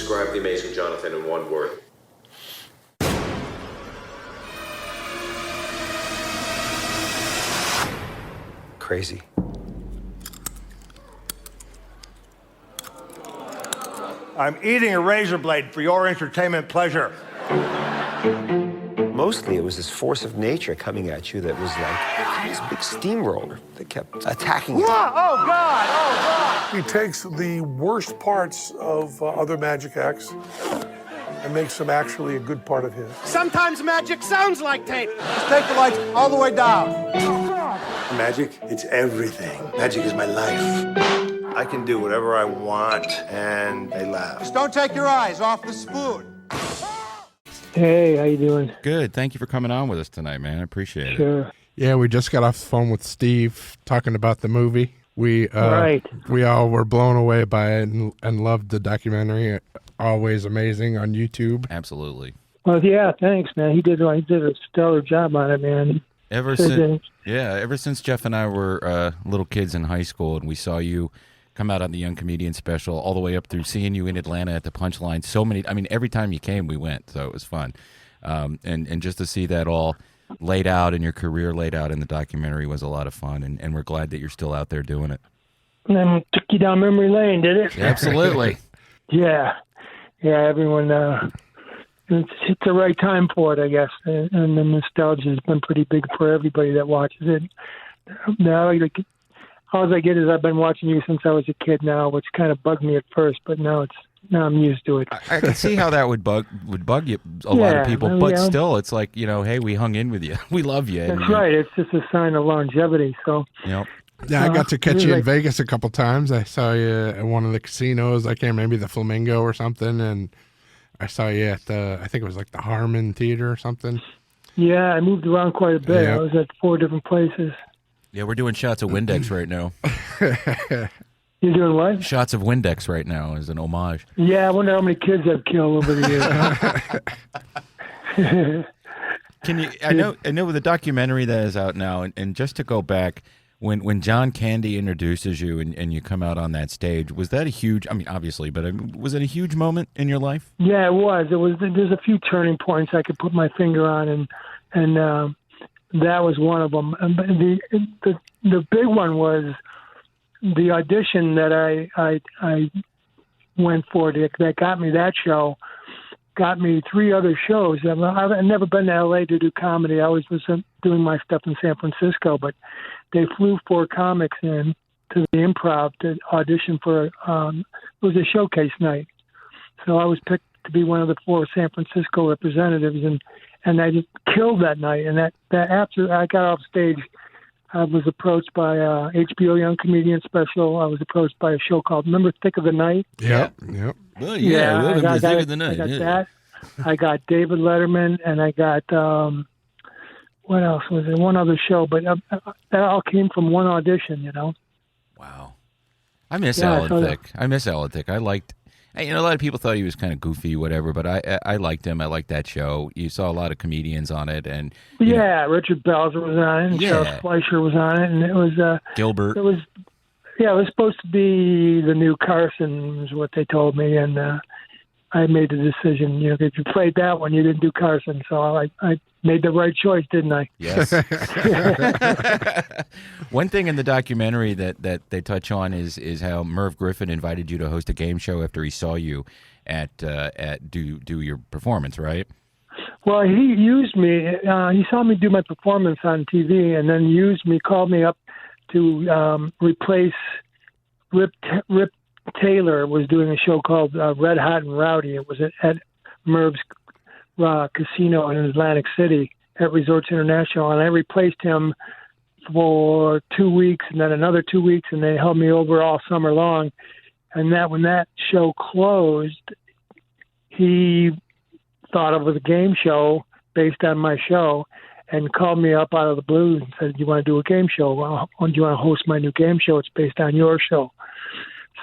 describe the Amazing Johnathan in one word? Crazy. I'm eating a razor blade for your entertainment pleasure. Mostly it was this force of nature coming at you that was like this big steamroller that kept attacking you. Whoa! Oh, God! Oh, God! He takes the worst parts of other magic acts and makes them actually a good part of his. Sometimes magic sounds like tape. Just take the lights all the way down. Magic, it's everything. Magic is my life. I can do whatever I want, and they laugh. Just don't take your eyes off the spoon. Hey, how you doing? Good. Thank you for coming on with us tonight, man. I appreciate it. Sure. Yeah, we just got off the phone with Steve talking about the movie. We all were blown away by it and loved the documentary. Always amazing on YouTube. Absolutely. Well, yeah, thanks, man. He did a stellar job on it, man. Ever since Jeff and I were little kids in high school, and we saw you come out on the Young Comedian special, all the way up through seeing you in Atlanta at the Punchline. Every time you came, we went, so it was fun. And just to see that all laid out and your career laid out in the documentary was a lot of fun, and we're glad that you're still out there doing it. And took you down memory lane, did it? Absolutely. Yeah, everyone, it's the right time for it, I guess, and the nostalgia has been pretty big for everybody that watches it. Now, all I get is I've been watching you since I was a kid now, which kind of bugged me at first, but now I'm used to it. I can see how that would bug you, a lot of people, but still, it's like, hey, we hung in with you. We love you. That's right. It's just a sign of longevity, so. Yep. Yeah, I got to catch you in Vegas a couple times. I saw you at one of the casinos. I can't remember, the Flamingo or something, and I saw you at I think it was like the Harmon Theater or something. Yeah, I moved around quite a bit. I was at 4 different places. Yeah, we're doing shots of Windex right now. You're doing what? Shots of Windex right now as an homage. Yeah, I wonder how many kids I've killed over the years. Can you? I know with the documentary that is out now, and just to go back, when John Candy introduces you and you come out on that stage, was that a huge? I mean, obviously, but was it a huge moment in your life? Yeah, it was. There's a few turning points I could put my finger on, and that was one of them. But the big one was the audition that I went for that got me that show. Got me 3 other shows. I've never been to L.A. to do comedy. I always was doing my stuff in San Francisco, but they flew 4 comics in to the Improv to audition for it was a showcase night. So I was picked to be one of the 4 San Francisco representatives, and I just killed that night. And that after I got off stage, I was approached by HBO Young Comedian Special. I was approached by a show called Remember Thick of the Night? Yep. Well, I got Thick of the Night. that. I got David Letterman, and I got what else was it? One other show, but that all came from one audition. Wow. I miss Alan Thicke. I liked. A lot of people thought he was kind of goofy, whatever, but I liked him. I liked that show. You saw a lot of comedians on it, and Richard Belzer was on it, and Charles Fleischer was on it, and it was Gilbert. It was supposed to be the new Carson, is what they told me, and I made the decision. If you played that one, you didn't do Carson, so I made the right choice, didn't I? Yes. One thing in the documentary that they touch on is how Merv Griffin invited you to host a game show after he saw you at do your performance, right? Well, he used me. He saw me do my performance on TV, and then called me up to replace Rip Taylor was doing a show called Red Hot and Rowdy. It was at Merv's casino in Atlantic City at Resorts International, and I replaced him for 2 weeks, and then another 2 weeks, and they held me over all summer long. And when that show closed, he thought of a game show based on my show, and called me up out of the blue and said, "Do you want to do a game show? Well, do you want to host my new game show? It's based on your show."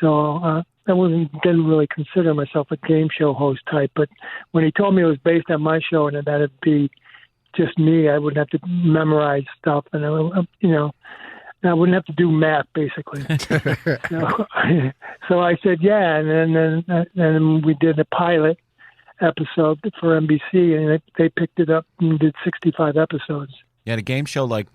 So I didn't really consider myself a game show host type. But when he told me it was based on my show and that it'd be just me, I wouldn't have to memorize stuff, and I wouldn't have to do math basically. So I said, yeah, and then we did a pilot episode for NBC, and they picked it up and did 65 episodes. Yeah, a game show like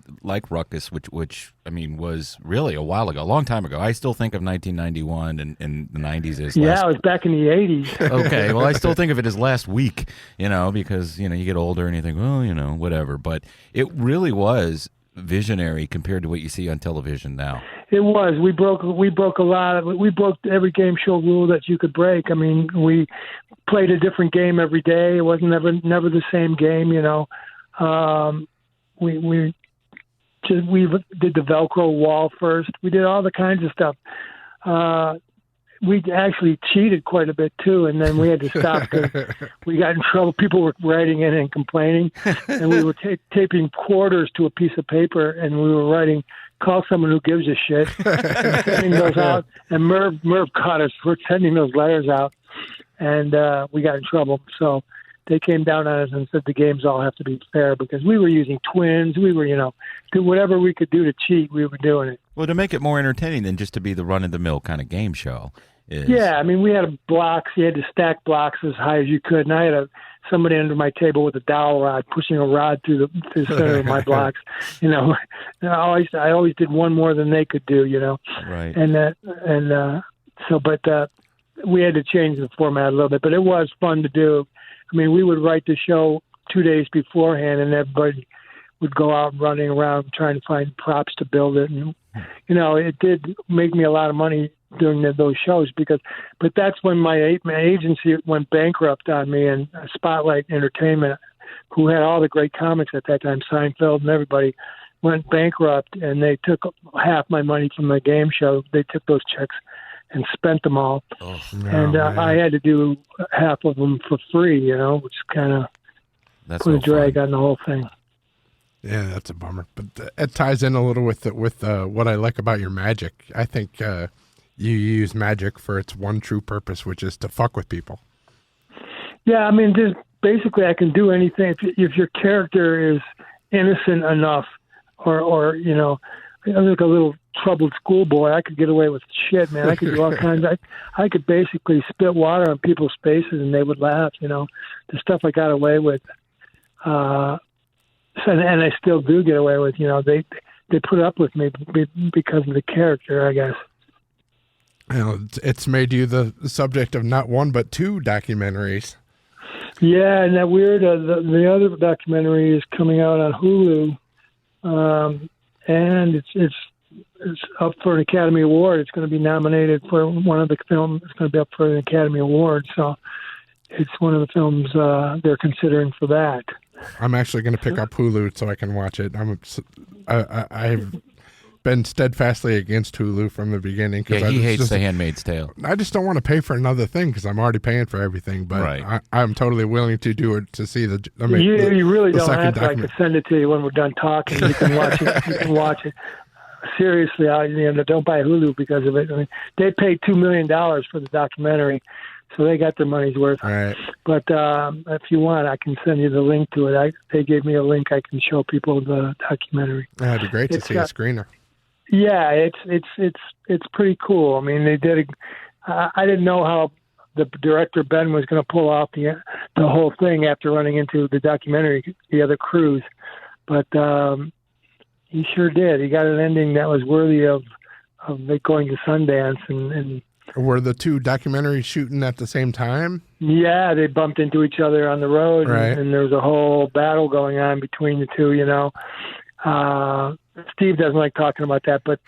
Ruckus, which I mean was really a while ago, a long time ago. I still think of 1991 and the 90s as it was back in the 80s. Okay, well, I still think of it as last week, because you get older and you think, well, whatever. But it really was visionary compared to what you see on television now. It was. We broke every game show rule that you could break. I mean, we played a different game every day. It wasn't never the same game. We did the Velcro wall first. We did all the kinds of stuff. We actually cheated quite a bit too, and then we had to stop because we got in trouble. People were writing in and complaining, and we were taping quarters to a piece of paper, and we were writing, "Call someone who gives a shit," and sending those out. And Merv caught us for sending those letters out, and we got in trouble. So they came down on us and said the games all have to be fair because we were using twins. We were, do whatever we could do to cheat. We were doing it. Well, to make it more entertaining than just to be the run-of-the-mill kind of game show. Yeah, I mean, we had blocks. You had to stack blocks as high as you could, and I had somebody under my table with a dowel rod pushing a rod through the center of my blocks. I always did one more than they could do. Right. But we had to change the format a little bit, but it was fun to do. I mean, we would write the show 2 days beforehand, and everybody would go out running around trying to find props to build it. And, it did make me a lot of money doing those shows but that's when my agency went bankrupt on me, and Spotlight Entertainment, who had all the great comics at that time, Seinfeld and everybody, went bankrupt, and they took half my money from the game show. They took those checks and spent them all. I had to do half of them for free, which kind of put a drag on the whole thing. Yeah, that's a bummer. But it ties in a little with what I like about your magic. I think you use magic for its one true purpose, which is to fuck with people. Yeah, I mean, just basically I can do anything. If your character is innocent enough or like a little troubled schoolboy, I could get away with shit, man. I could do all kinds. I could basically spit water on people's faces and they would laugh. The stuff I got away with, and I still do get away with. They put up with me because of the character, I guess. It's made you the subject of not one but two documentaries. Yeah, and that weird. The other documentary is coming out on Hulu, and it's up for an Academy Award. It's going to be nominated for one of the films. It's going to be up for an Academy Award. So it's one of the films they're considering for that. I'm actually going to pick up Hulu so I can watch it. I've been steadfastly against Hulu from the beginning. Yeah, he hates The Handmaid's Tale. I just don't want to pay for another thing because I'm already paying for everything. But right. I'm totally willing to do it to see the. You really don't have to. I could send it to you when we're done talking. You can watch it. You can watch it. Seriously, don't buy Hulu because of it. I mean, they paid $2 million for the documentary, so they got their money's worth. Right. But if you want, I can send you the link to it. They gave me a link. I can show people the documentary. That'd be great to see a screener. Yeah, it's pretty cool. I mean, they did. I didn't know how the director Ben was going to pull off the whole thing after running into the documentary, the other crews, but he sure did. He got an ending that was worthy of it going to Sundance. And were the two documentaries shooting at the same time? Yeah, they bumped into each other on the road, right. and there was a whole battle going on between the two. Steve doesn't like talking about that, but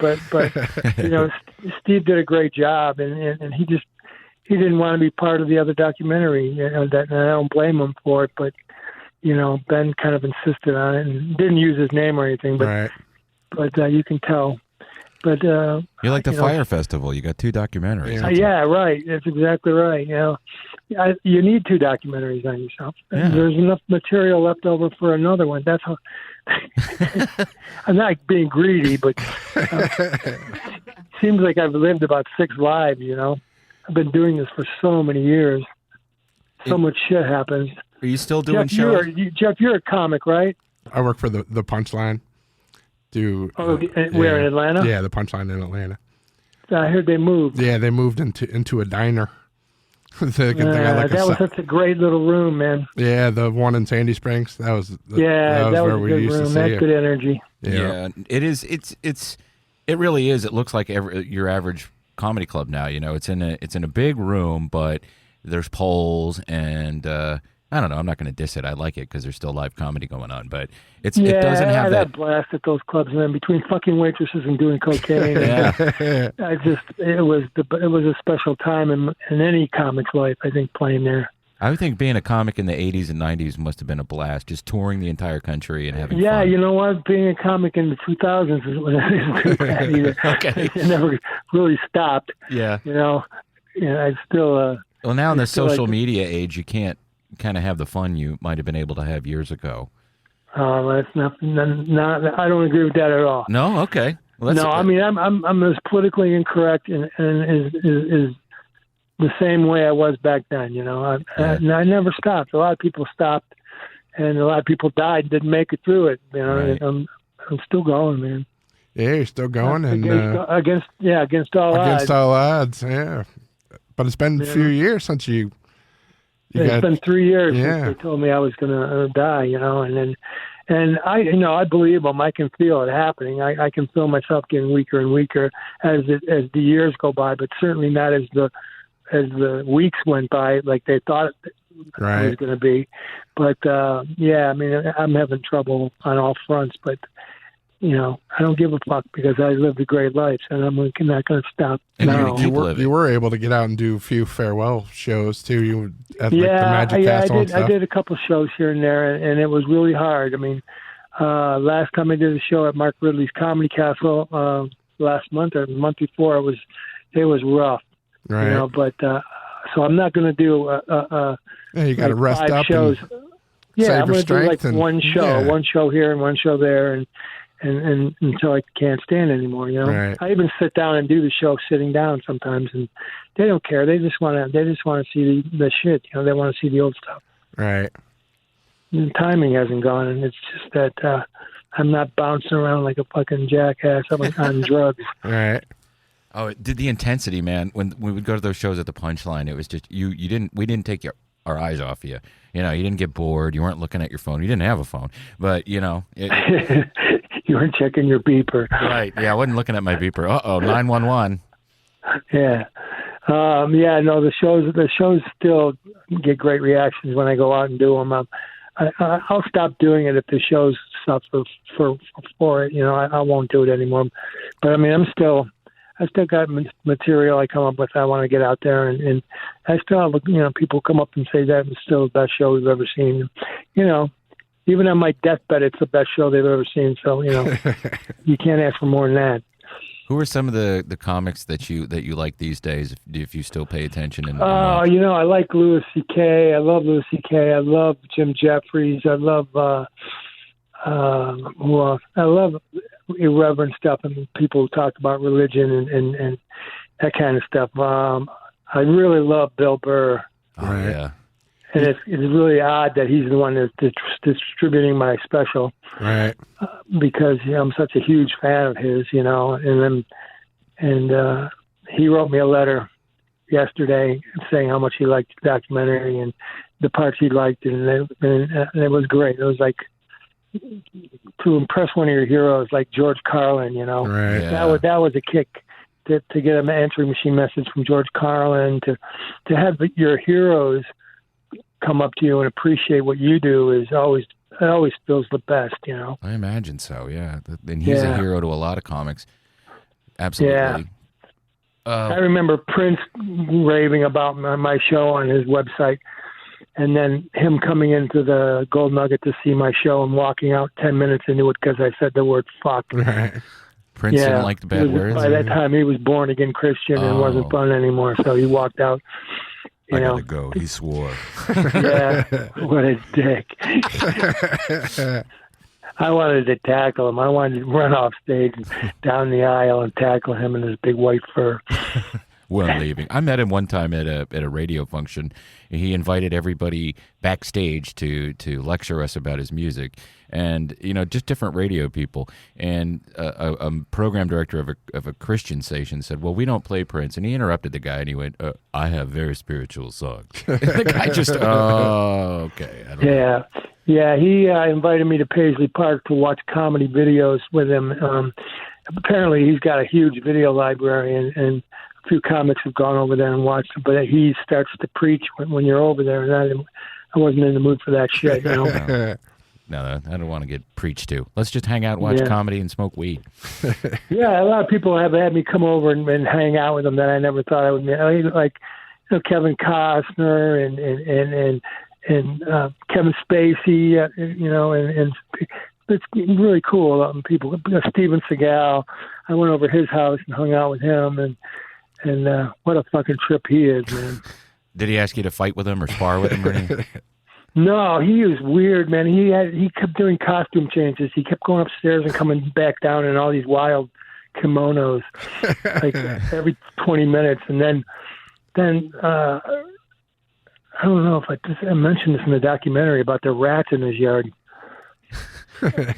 Steve did a great job, and he didn't want to be part of the other documentary. And I don't blame him for it, but Ben kind of insisted on it and didn't use his name or anything, but right. But you can tell. But you like the Fire Festival? You got two documentaries. Yeah, right. That's exactly right. You need two documentaries on yourself. Yeah. There's enough material left over for another one. That's how. I'm not being greedy, but seems like I've lived about 6 lives. I've been doing this for so many years. So much shit happens. Are you still doing Jeff, shows? Jeff, you're a comic, right? I work for the Punchline. Where in Atlanta? Yeah, the Punchline in Atlanta. I heard they moved. Yeah, they moved into a diner. They got like that was such a great little room, man. Yeah, the one in Sandy Springs. That was that was where a we good used room. to see That's it. good energy. Yeah, it is. It really is. It looks like your average comedy club now. You know, it's in a big room, but there's poles and I don't know. I'm not going to diss it. I like it because there's still live comedy going on, but it doesn't have that blast at those clubs, man. Between fucking waitresses and doing cocaine, it was a special time in any comic's life. I think playing there. I would think being a comic in the 80s and 90s must have been a blast, just touring the entire country and having fun. You know what? Being a comic in the 2000s isn't too bad either. Okay. It never really stopped. Yeah. You know, I still... well, now in the social media age, you can't kind of have the fun you might have been able to have years ago. That's nothing. I don't agree with that at all. No? Okay. Well, no, I mean, I'm as politically incorrect and is the same way I was back then, you know. I never stopped. A lot of people stopped, and a lot of people died, didn't make it through it. You know, Right. I'm still going, man. Yeah, you're still going against all odds. Against all odds, yeah. But it's been a few years since it's been 3 years Yeah. since they told me I was going to die, you know, and I believe them. I can feel it happening. I can feel myself getting weaker and weaker as the years go by, but certainly not as the weeks went by like they thought it was going to be. But I mean, I'm having trouble on all fronts, but you know, I don't give a fuck because I lived a great life, and I'm not going to stop. And you're now. gonna keep living. You were able to get out and do a few farewell shows too. You at like the Magic Castle and stuff. I did a couple shows here and there, and it was really hard. I mean, last time I did a show at Mark Ridley's Comedy Castle last month or the month before, it was rough. Right. You know, but so I'm not going to do you got to rest 5 up shows. And I'm going to do like one show, yeah. one show here and one show there, and until I can't stand anymore, you know. Right. I even sit down and do the show sitting down sometimes, and they don't care. They just want to see the shit, you know. They want to see the old stuff. Right. The timing hasn't gone, and it's just that I'm not bouncing around like a fucking jackass on drugs. Right. Oh, the intensity, man. When we would go to those shows at the Punchline, it was just we didn't take our eyes off you. You know, you didn't get bored. You weren't looking at your phone. You didn't have a phone, but you know, you weren't checking your beeper. Right? Yeah, I wasn't looking at my beeper. 911. Yeah. No, the shows still get great reactions when I go out and do them. I'll stop doing it if the shows suffer for it. You know, I won't do it anymore. But I mean, I still got material I come up with. I want to get out there, and I still have, you know, people come up and say that was still the best show we've ever seen. You know, even on my deathbed, it's the best show they've ever seen. So, you know, you can't ask for more than that. Who are some of the comics that you like these days, if you still pay attention? You know, I like Louis C.K. I love Louis C.K. I love Jim Jeffries. I love I love irreverent stuff and people who talk about religion and that kind of stuff. I really love Bill Burr. Oh, yeah. And it's really odd that he's the one that's distributing my special. Right. Because I'm such a huge fan of his, you know, and he wrote me a letter yesterday saying how much he liked the documentary and the parts he liked, and it was great. It was like to impress one of your heroes like George Carlin, you know. Right. Yeah. That was a kick to get an answering machine message from George Carlin, to have your heroes come up to you and appreciate what you do it always feels the best, you know. I imagine so, yeah. And he's a hero to a lot of comics. Absolutely. Yeah. I remember Prince raving about my show on his website, and then him coming into the Gold Nugget to see my show and walking out 10 minutes into it because I said the word fuck. Right. Prince didn't like the bad words? By that time, he was born again Christian and wasn't fun anymore, so he walked out. I gotta go. He swore. Yeah, what a dick. I wanted to tackle him. I wanted to run off stage and down the aisle and tackle him in his big white fur. we're leaving. I met him one time at a radio function. He invited everybody backstage to lecture us about his music, and just different radio people. And a program director of a Christian station said, "Well, we don't play Prince," and he interrupted the guy and he went, "I have very spiritual songs." And the guy just, "Oh, okay." I don't know. Yeah. He invited me to Paisley Park to watch comedy videos with him. Apparently, he's got a huge video library, and a few comics have gone over there and watched it. But he starts to preach when you're over there, and I wasn't in the mood for that shit. No, I don't want to get preached to. Let's just hang out, watch comedy, and smoke weed. Yeah, a lot of people have had me come over and hang out with them that I never thought I would meet. Like Kevin Costner and Kevin Spacey, and it's really cool. People, Steven Seagal. I went over his house and hung out with him, and what a fucking trip he is, man. Did he ask you to fight with him or spar with him or anything? No, he was weird, man. He kept doing costume changes. He kept going upstairs and coming back down in all these wild kimonos, like every 20 minutes, and then I don't know if I mentioned this in the documentary about the rats in his yard.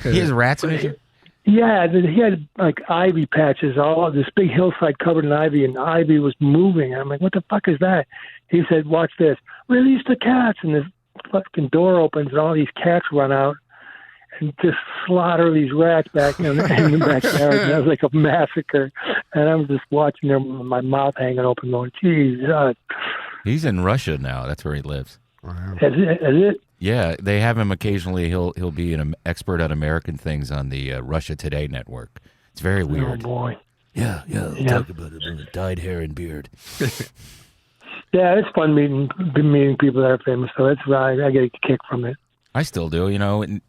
He has rats in his yard? Yeah, he had like ivy patches, all this big hillside covered in ivy, and the ivy was moving. I'm like, what the fuck is that? He said, watch this. Release the cats. And this fucking door opens, and all these cats run out and just slaughter these rats back in the backyard. And that was like a massacre. And I'm just watching them with my mouth hanging open going, geez. He's in Russia now. That's where he lives. Wow. Is it? Yeah, they have him occasionally. He'll be an expert on American things on the Russia Today network. It's very weird. Oh, boy. Yeah. Talk about it with dyed hair and beard. Yeah, it's fun meeting people that are famous. So that's right. I get a kick from it. I still do, and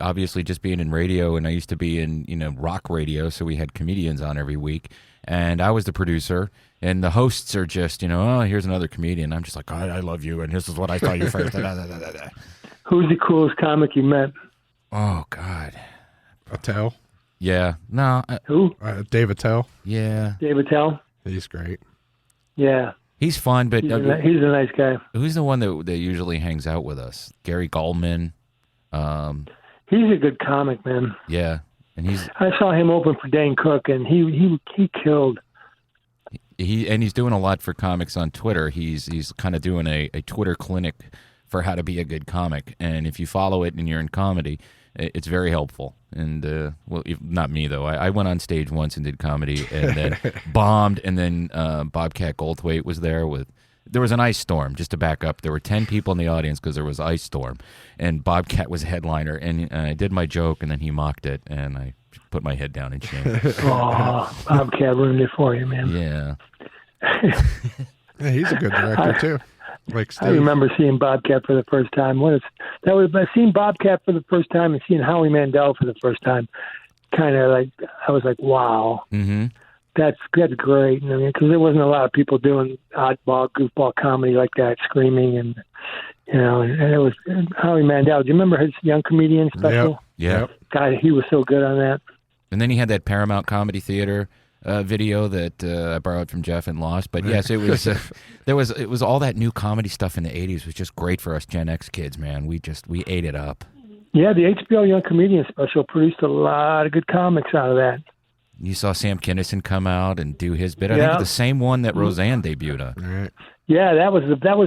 obviously just being in radio, and I used to be in, rock radio, so we had comedians on every week, and I was the producer, and the hosts are just, oh, here's another comedian. I'm just like, God, I love you, and this is what I thought you first. Who's the coolest comic you met? Oh, God. Attell. Yeah. No. Who? Dave Attell. Yeah. Dave Attell? He's great. Yeah. He's fun, but he's a nice guy. Who's the one that usually hangs out with us? Gary Gallman. He's a good comic, man. Yeah, and I saw him open for Dane Cook, and he killed. He's doing a lot for comics on Twitter. He's kind of doing a Twitter clinic for how to be a good comic, and if you follow it and you're in comedy, it's very helpful. And well, not me though. I went on stage once and did comedy, and then bombed. And then Bobcat Goldthwait was there there was an ice storm. Just to back up, there were 10 people in the audience because there was ice storm, and Bobcat was a headliner. And I did my joke, and then he mocked it, and I put my head down in shame. Oh, Bobcat ruined it for you, man. Yeah. Yeah, he's a good director too. Like Steve. I remember seeing Bobcat for the first time. Seeing Bobcat for the first time and seeing Howie Mandel for the first time. Kind of like, I was like, wow, that's great. I mean, because there wasn't a lot of people doing oddball, goofball comedy like that, screaming and it was Howie Mandel. Do you remember his Young Comedian special? Yep. God, he was so good on that. And then he had that Paramount Comedy Theater video that I borrowed from Jeff and lost. But yes, it was it was all that new comedy stuff in the 80s was just great for us Gen X kids, man. We ate it up. Yeah, the HBO Young Comedian special produced a lot of good comics out of that. You saw Sam Kinison come out and do his bit. I think the same one that Roseanne debuted on. All right. Yeah, that was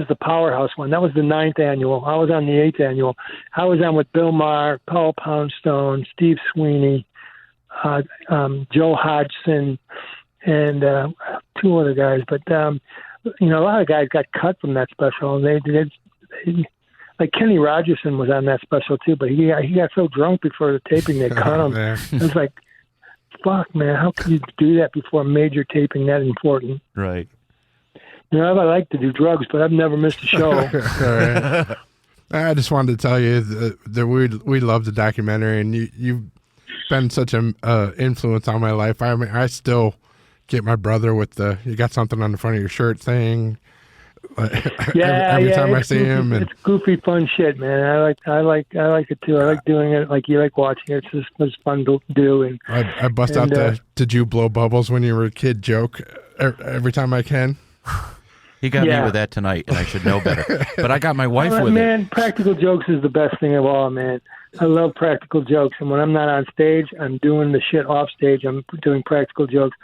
the Powerhouse one. That was the 9th annual. I was on the 8th annual. I was on with Bill Maher, Paul Poundstone, Steve Sweeney, Joe Hodgson, and 2 other guys. But a lot of guys got cut from that special, and they like Kenny Rogerson was on that special too. But he got so drunk before the taping they cut him. It was like, fuck, man, how can you do that before a major taping that important? Right. I like to do drugs, but I've never missed a show. Right. I just wanted to tell you that we love the documentary, and you've been such an influence on my life. I mean, I still get my brother with the "you got something on the front of your shirt" thing. Every time I see him, it's goofy, fun shit, man. I like it too. I like doing it, like you like watching it. It's fun to do. And I bust out the "did you blow bubbles when you were a kid" joke every time I can. He got me with that tonight, and I should know better. But I got my wife with it. Man, practical jokes is the best thing of all, man. I love practical jokes, and when I'm not on stage, I'm doing the shit off stage. I'm doing practical jokes,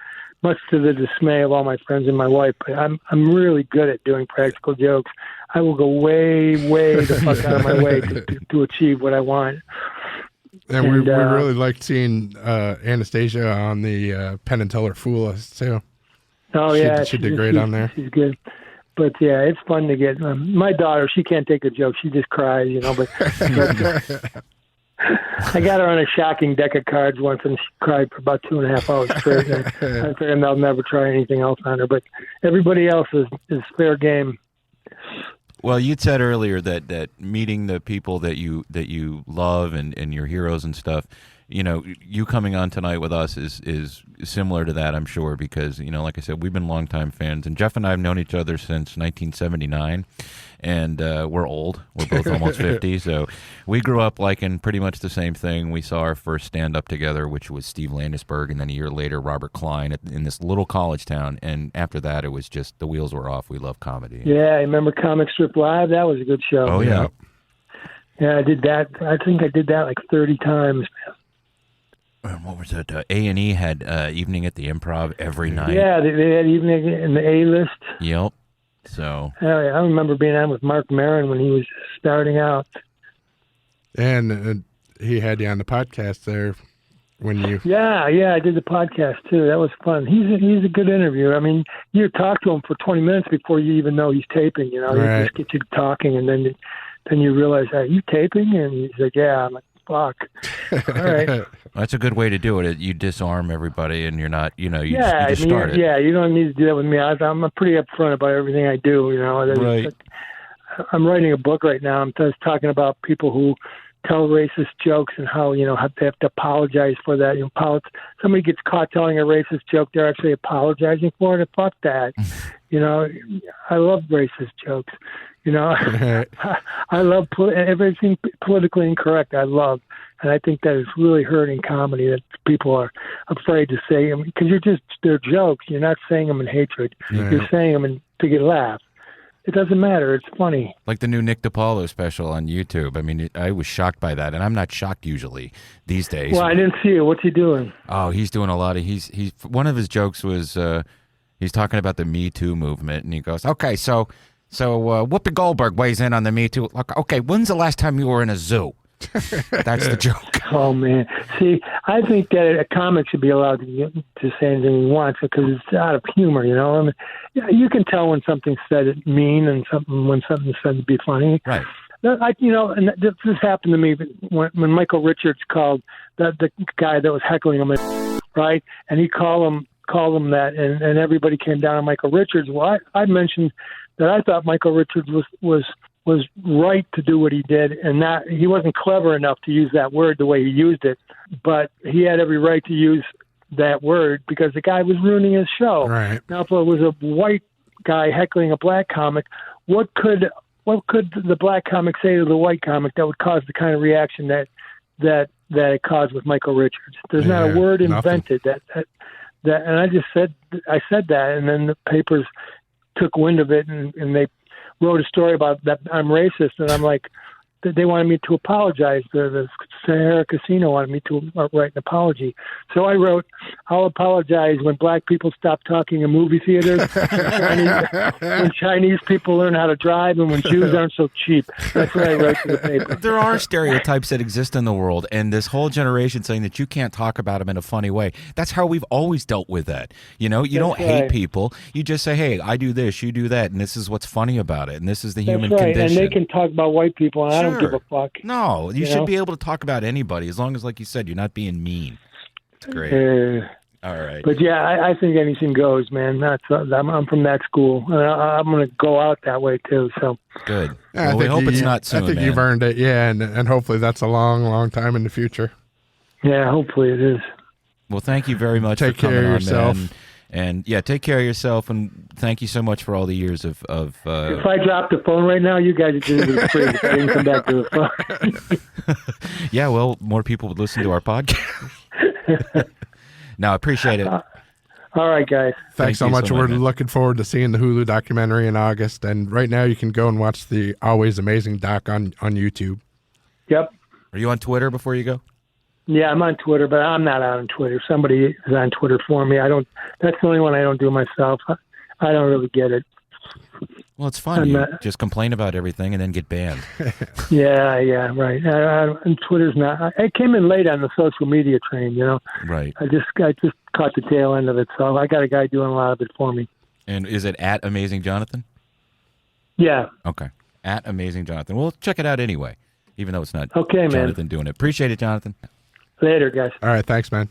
much to the dismay of all my friends and my wife. But I'm really good at doing practical jokes. I will go way the fuck out of my way to achieve what I want. And we really liked seeing Anastasia on the Penn and Teller Fool Us, too. Oh, yeah. She did great on there. She's good. But, yeah, it's fun to get my daughter, she can't take a joke. She just cries, But I got her on a shocking deck of cards once, and she cried for about 2.5 hours straight. I figured I'll never try anything else on her. But everybody else is fair game. Well, you'd said earlier that meeting the people that you love and your heroes and stuff, you coming on tonight with us is similar to that, I'm sure, because, like I said, we've been longtime fans, and Jeff and I have known each other since 1979, and we're old. We're both almost 50, so we grew up liking pretty much the same thing. We saw our first stand-up together, which was Steve Landisberg, and then a year later, Robert Klein in this little college town, and after that, it was just the wheels were off. We love comedy. Yeah, I remember Comic Strip Live. That was a good show. Oh, yeah. Yeah, I did that. I think I did that like 30 times. What was it? A&E had Evening at the Improv every night. Yeah, they had Evening in the A-list. Yep. So I remember being on with Mark Maron when he was starting out. And he had you on the podcast there when you... Yeah, I did the podcast too. That was fun. He's a good interviewer. I mean, you talk to him for 20 minutes before you even know he's taping. Right. He just gets you talking, and then you realize, are you taping? And he's like, yeah. I'm like, fuck. All right. That's a good way to do it. You disarm everybody, and you're not, you just start it. Yeah, you don't need to do that with me. I'm pretty upfront about everything I do. Right. I'm writing a book right now. I'm just talking about people who tell racist jokes and how they have to apologize for that. Somebody gets caught telling a racist joke, they're actually apologizing for it. And fuck that. I love racist jokes. I love everything politically incorrect. I love, and I think that is really hurting comedy, that people are afraid to say them because they're jokes. You're not saying them in hatred. Right. You're saying them to get a laugh. It doesn't matter. It's funny. Like the new Nick DiPaolo special on YouTube. I mean, I was shocked by that, and I'm not shocked usually these days. Well, I didn't see it. What's he doing? Oh, he's doing a lot of. He's one of his jokes was he's talking about the Me Too movement, and he goes, "Okay, so Whoopi Goldberg weighs in on the Me Too. Okay, when's the last time you were in a zoo?" That's the joke. Oh, man. See, I think that a comic should be allowed to say anything he wants because it's out of humor, I mean, you can tell when something's said mean and when something's said to be funny. Right. And this happened to me when Michael Richards called the guy that was heckling him, right? And he called him that, and everybody came down on Michael Richards. Well, I mentioned that I thought Michael Richards was right to do what he did, and that he wasn't clever enough to use that word the way he used it, but he had every right to use that word because the guy was ruining his show. Right. Now, if it was a white guy heckling a black comic, what could the black comic say to the white comic that would cause the kind of reaction that it caused with Michael Richards? There's not a word invented that, and I said that, and then the papers took wind of it, and they wrote a story about that I'm racist, and I'm like, they wanted me to apologize. The Sahara Casino wanted me to write an apology. So I wrote, I'll apologize when black people stop talking in movie theaters, when Chinese people learn how to drive, and when Jews aren't so cheap. That's what I wrote to the paper. There are stereotypes that exist in the world, and this whole generation saying that you can't talk about them in a funny way. That's how we've always dealt with that. You don't hate people. You just say, hey, I do this, you do that, and this is what's funny about it, and this is the human condition. And they can talk about white people, and I don't give a fuck. No, you should be able to talk about anybody as long as, like you said, you're not being mean. It's great. All right. But yeah, I think anything goes, man. I'm from that school, and I'm going to go out that way too. So good. Well, we hope it's not soon. I think you've earned it, and hopefully that's a long, long time in the future. Yeah, hopefully it is. Well, thank you very much for coming on, man. And yeah, take care of yourself, and thank you so much for all the years of If I drop the phone right now, you guys are doing it free. I didn't come back to the phone. Yeah, well, more people would listen to our podcast. No, I appreciate it. All right, guys. Thanks so you much. so much, We're man. looking forward to seeing the Hulu documentary in August. And right now, you can go and watch the Always Amazing doc on YouTube. Yep. Are you on Twitter before you go? Yeah, I'm on Twitter, but I'm not on Twitter. Somebody is on Twitter for me. I don't. That's the only one I don't do myself. I don't really get it. Well, it's fun. You just complain about everything and then get banned. Yeah, right. And Twitter's not. I came in late on the social media train. Right. I just caught the tail end of it. So I got a guy doing a lot of it for me. And is it at Amazing Johnathan? Yeah. Okay. At Amazing Johnathan. Well, check it out anyway, even though it's not Okay, man. Johnathan doing it. Appreciate it, Johnathan. Later, guys. All right. Thanks, man.